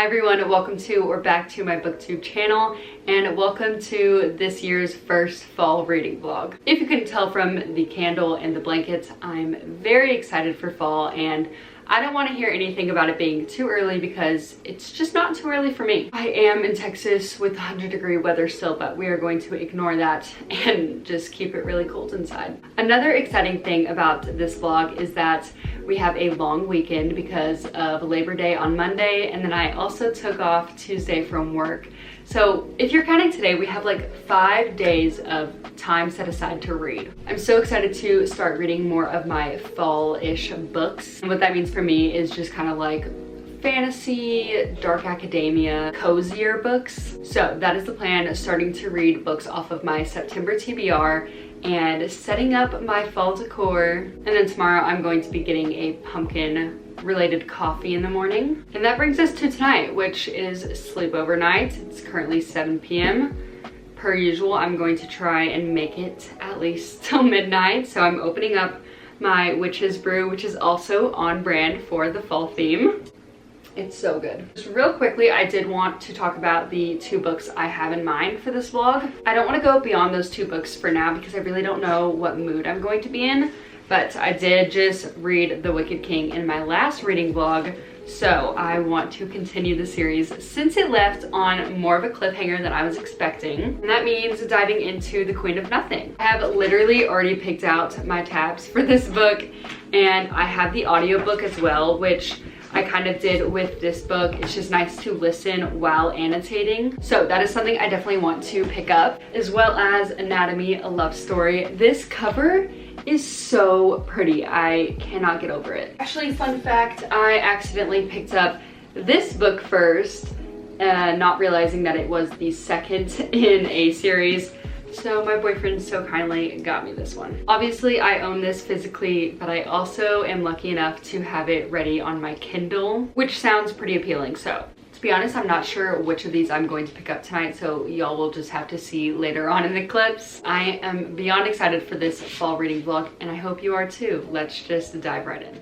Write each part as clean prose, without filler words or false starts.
Hi everyone, welcome to or back to my booktube channel, and welcome to this year's first fall reading vlog. If you couldn't tell from the candle and the blankets, I'm very excited for fall, and I don't want to hear anything about it being too early because it's just not too early for me. I am in Texas with 100-degree weather still, but we are going to ignore that and just keep it really cold inside. Another exciting thing about this vlog is that we have a long weekend because of Labor Day on Monday, and then I also took off Tuesday from work. So if you're counting today, we have like 5 days of time set aside to read. I'm so excited to start reading more of my fall-ish books. And what that means for me is just kind of like fantasy, dark academia, cozier books. So that is the plan, starting to read books off of my September TBR and setting up my fall decor. And then tomorrow I'm going to be getting a pumpkin related coffee in the morning. And that brings us to tonight, which is sleepover night. It's currently 7 p.m. Per usual, I'm going to try and make it at least till midnight. So I'm opening up my witch's brew, which is also on brand for the fall theme. It's so good. Just real quickly, I did want to talk about the 2 books I have in mind for this vlog. I don't want to go beyond those 2 books for now because I really don't know what mood I'm going to be in. But I did just read The Wicked King in my last reading vlog, so I want to continue the series since it left on more of a cliffhanger than I was expecting. And that means diving into The Queen of Nothing. I have literally already picked out my tabs for this book, and I have the audiobook as well, which I kind of did with this book. It's just nice to listen while annotating. So that is something I definitely want to pick up, as well as Anatomy, a Love Story. This cover is so pretty. I cannot get over it. Actually, fun fact, I accidentally picked up this book first, not realizing that it was the second in a series. So my boyfriend so kindly got me this one. Obviously, I own this physically, but I also am lucky enough to have it ready on my Kindle, which sounds pretty appealing. So to be honest, I'm not sure which of these I'm going to pick up tonight, so y'all will just have to see later on in the clips. I am beyond excited for this fall reading vlog, and I hope you are too. Let's just dive right in.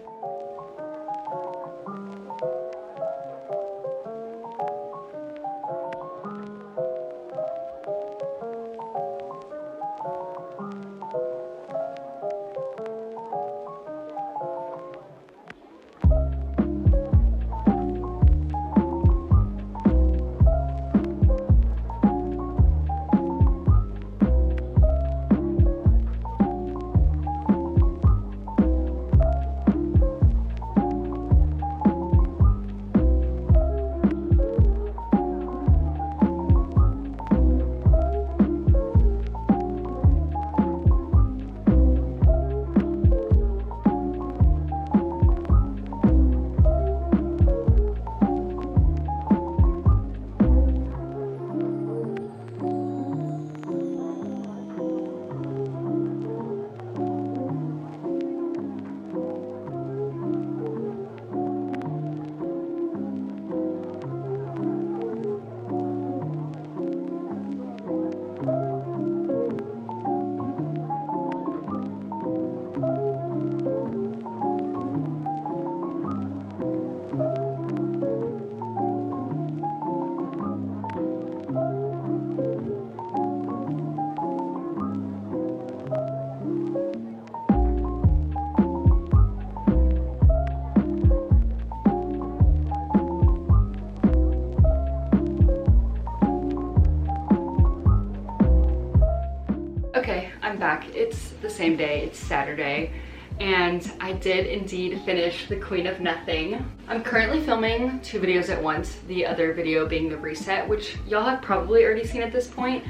Okay, I'm back. It's the same day, it's Saturday, and I did indeed finish The Queen of Nothing. I'm currently filming 2 videos at once, the other video being the reset, which y'all have probably already seen at this point,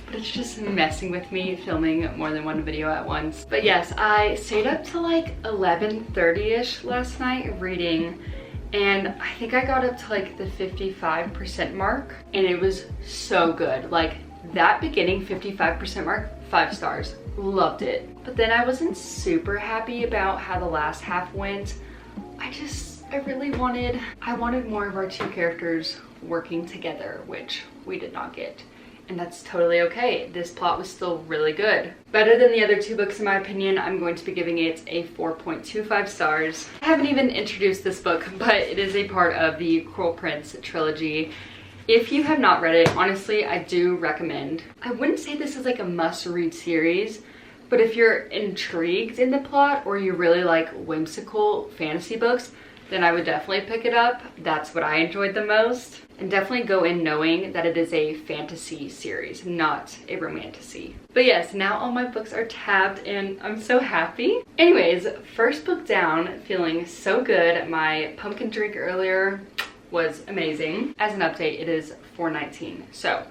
but it's just messing with me filming more than 1 video at once. But yes, I stayed up till like 11:30ish last night reading, and I think I got up to like the 55% mark, and it was so good. Like that beginning 55% mark, 5 stars, loved it. But then I wasn't super happy about how the last half went. I wanted more of our 2 characters working together, which we did not get. and that's totally okay. This plot was still really good. Better than the other two books in my opinion. I'm going to be giving it a 4.25 stars. I haven't even introduced this book, but it is a part of the Cruel Prince trilogy. If you have not read it, honestly, I do recommend. I wouldn't say this is like a must-read series, but if you're intrigued in the plot or you really like whimsical fantasy books, then I would definitely pick it up. That's what I enjoyed the most. And definitely go in knowing that it is a fantasy series, not a romantasy. But yes, now all my books are tabbed and I'm so happy. Anyways, first book down, feeling so good. My pumpkin drink earlier was amazing. As an update, it is 4:19, so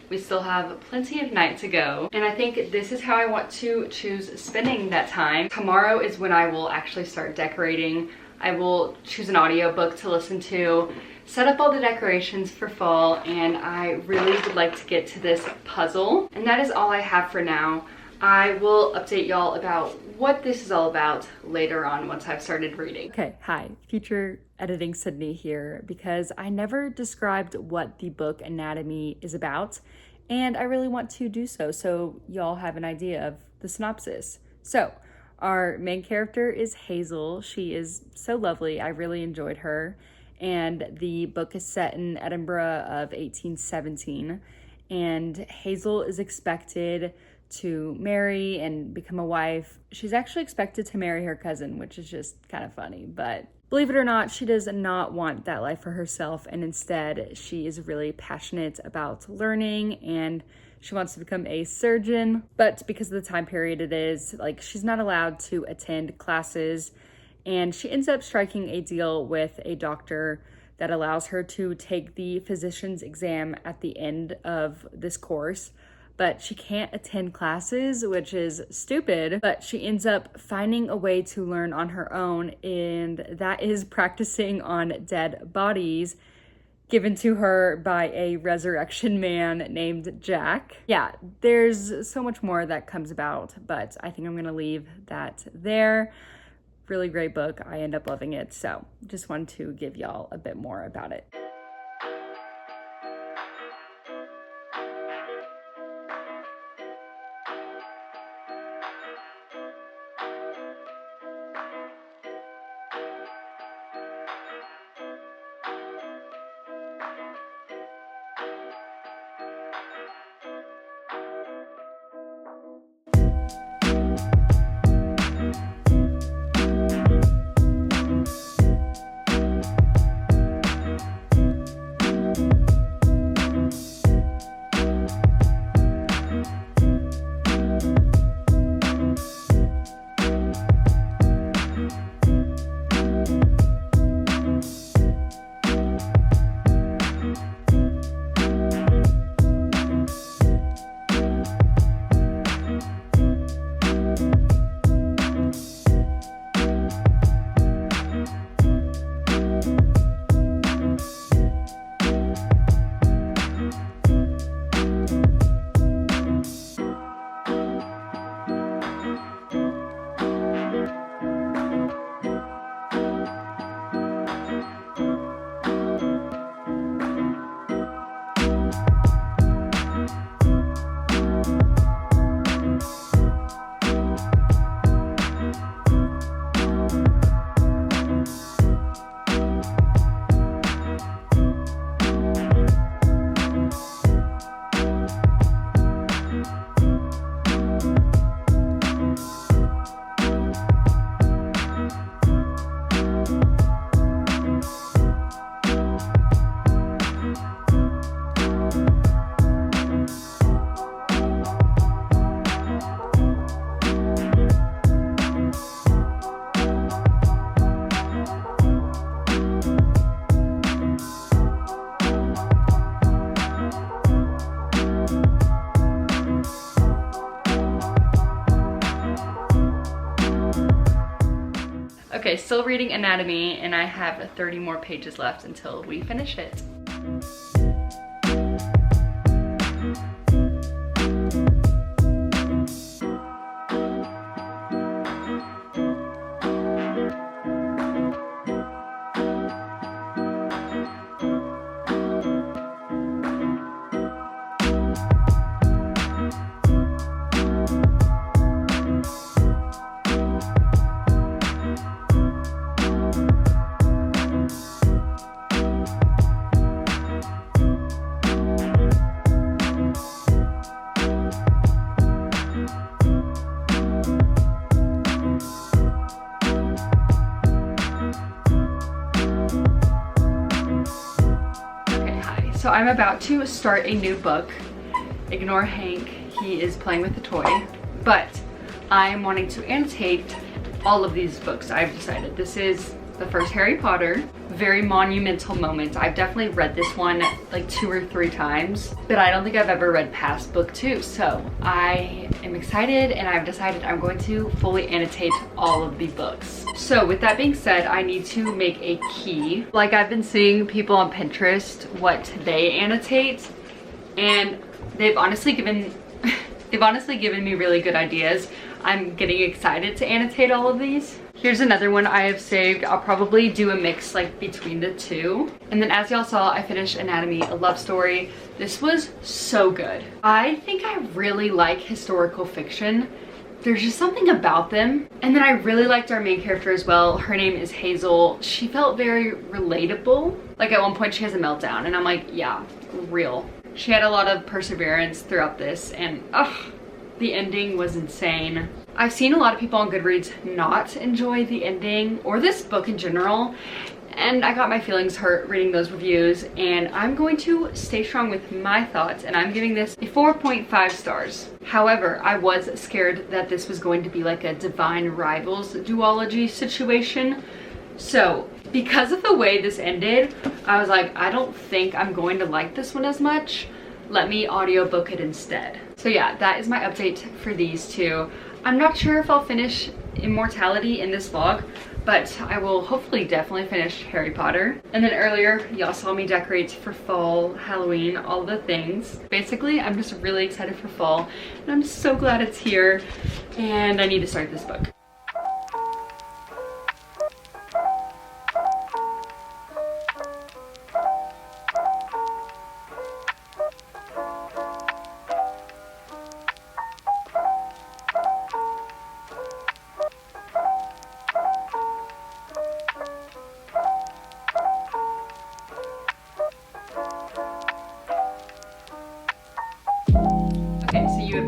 we still have plenty of night to go. And I think this is how I want to choose spending that time. Tomorrow is when I will actually start decorating. I will choose an audiobook to listen to, set up all the decorations for fall, and I really would like to get to this puzzle. And that is all I have for now. I will update y'all about what this is all about later on once I've started reading. Okay, hi, future editing Sydney here, because I never described what the book Anatomy is about, and I really want to do so y'all have an idea of the synopsis. So, our main character is Hazel. She is so lovely. I really enjoyed her. And the book is set in Edinburgh of 1817. And Hazel is expected to marry and become a wife. She's actually expected to marry her cousin, which is just kind of funny. But believe it or not, she does not want that life for herself. And instead, she is really passionate about learning and she wants to become a surgeon, but because of the time period it is, like, she's not allowed to attend classes, and she ends up striking a deal with a doctor that allows her to take the physician's exam at the end of this course, but she can't attend classes, which is stupid, but she ends up finding a way to learn on her own, and that is practicing on dead bodies given to her by a resurrection man named Jack. Yeah, there's so much more that comes about, but I think I'm gonna leave that there. Really great book. I end up loving it, so just wanted to give y'all a bit more about it. Okay, still reading Anatomy, and I have 30 more pages left until we finish it. I'm about to start a new book. Ignore Hank, he is playing with the toy. But I am wanting to annotate all of these books. I've decided this is the first Harry Potter. Very monumental moment. I've definitely read this one like 2 or 3 times, but I don't think I've ever read past book 2. So I am excited and I've decided I'm going to fully annotate all of the books. So with that being said, I need to make a key. Like, I've been seeing people on Pinterest what they annotate, and they've honestly given me really good ideas. I'm getting excited to annotate all of these. Here's another one I have saved. I'll probably do a mix like between the two. And then as y'all saw, I finished Anatomy, a Love Story. This was so good. I think I really like historical fiction. There's just something about them. And then I really liked our main character as well. Her name is Hazel. She felt very relatable. Like, at one point she has a meltdown and I'm like, yeah, real. She had a lot of perseverance throughout this, and the ending was insane. I've seen a lot of people on Goodreads not enjoy the ending or this book in general, and I got my feelings hurt reading those reviews, and I'm going to stay strong with my thoughts, and I'm giving this a 4.5 stars. However, I was scared that this was going to be like a Divine Rivals duology situation. So because of the way this ended, I was like, I don't think I'm going to like this one as much. Let me audiobook it instead. So yeah, that is my update for these two. I'm not sure if I'll finish Immortality in this vlog, but I will hopefully definitely finish Harry Potter. And then earlier, y'all saw me decorate for fall, Halloween, all the things. Basically, I'm just really excited for fall, and I'm so glad it's here, and I need to start this book.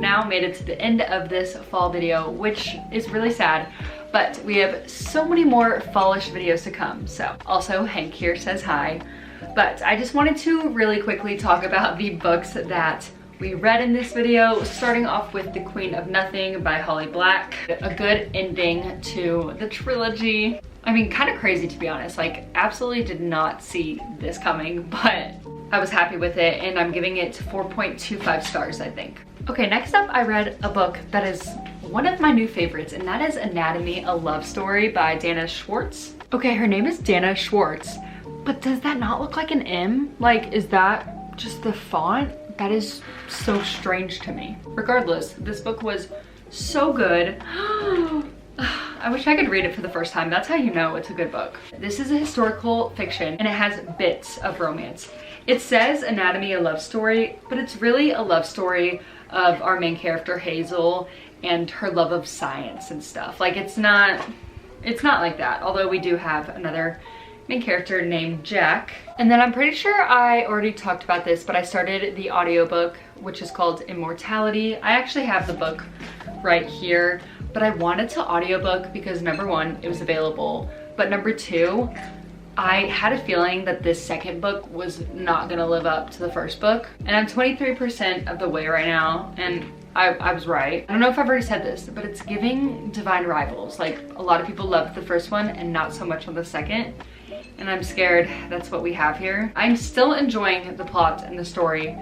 Now made it to the end of this fall video, which is really sad, but we have so many more fallish videos to come. So also Hank here says hi, but I just wanted to really quickly talk about the books that we read in this video, starting off with The Queen of Nothing by Holly Black. A good ending to the trilogy. I mean, kind of crazy to be honest, like absolutely did not see this coming, but I was happy with it, and I'm giving it 4.25 stars, I think. Okay, next up I read a book that is one of my new favorites, and that is Anatomy, a Love Story by Dana Schwartz. Okay, her name is Dana Schwartz, but does that not look like an M? Like, is that just the font? That is so strange to me. Regardless, this book was so good. I wish I could read it for the first time. That's how you know it's a good book. This is a historical fiction, and it has bits of romance. It says Anatomy, a Love Story, but it's really a love story of our main character Hazel and her love of science and stuff. Like, it's not like that, although we do have another main character named Jack. And then I'm pretty sure I already talked about this, but I started the audiobook, which is called Immortality. I actually have the book right here, but I wanted to audiobook because number one, it was available, but number two, I had a feeling that this second book was not gonna live up to the first book. And I'm 23% of the way right now, and I was right. I don't know if I've already said this, but it's giving Divine Rivals. Like, a lot of people loved the first one and not so much on the second. And I'm scared that's what we have here. I'm still enjoying the plot and the story.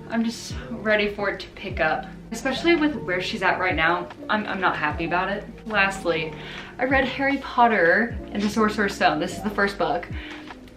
I'm just ready for it to pick up. Especially with where she's at right now, I'm not happy about it. Lastly, I read Harry Potter and the Sorcerer's Stone. This is the first book.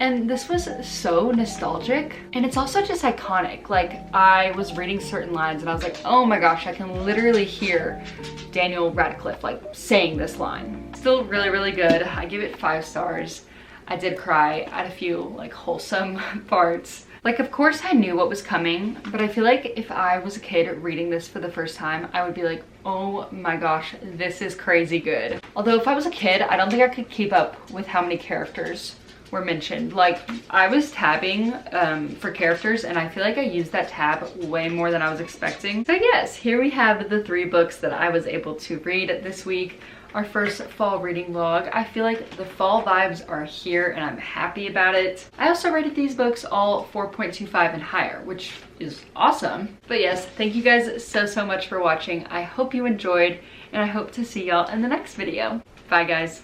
And this was so nostalgic. And it's also just iconic. Like, I was reading certain lines and I was like, oh my gosh, I can literally hear Daniel Radcliffe like saying this line. Still really, really good. I give it 5 stars. I did cry at a few like wholesome parts. Like, of course I knew what was coming, but I feel like if I was a kid reading this for the first time, I would be like, oh my gosh, this is crazy good. Although if I was a kid, I don't think I could keep up with how many characters were mentioned. Like, I was tabbing for characters, and I feel like I used that tab way more than I was expecting. So yes, here we have the 3 books that I was able to read this week. Our first fall reading vlog. I feel like the fall vibes are here and I'm happy about it. I also rated these books all 4.25 and higher, which is awesome. But yes, thank you guys so much for watching. I hope you enjoyed, and I hope to see y'all in the next video. Bye guys.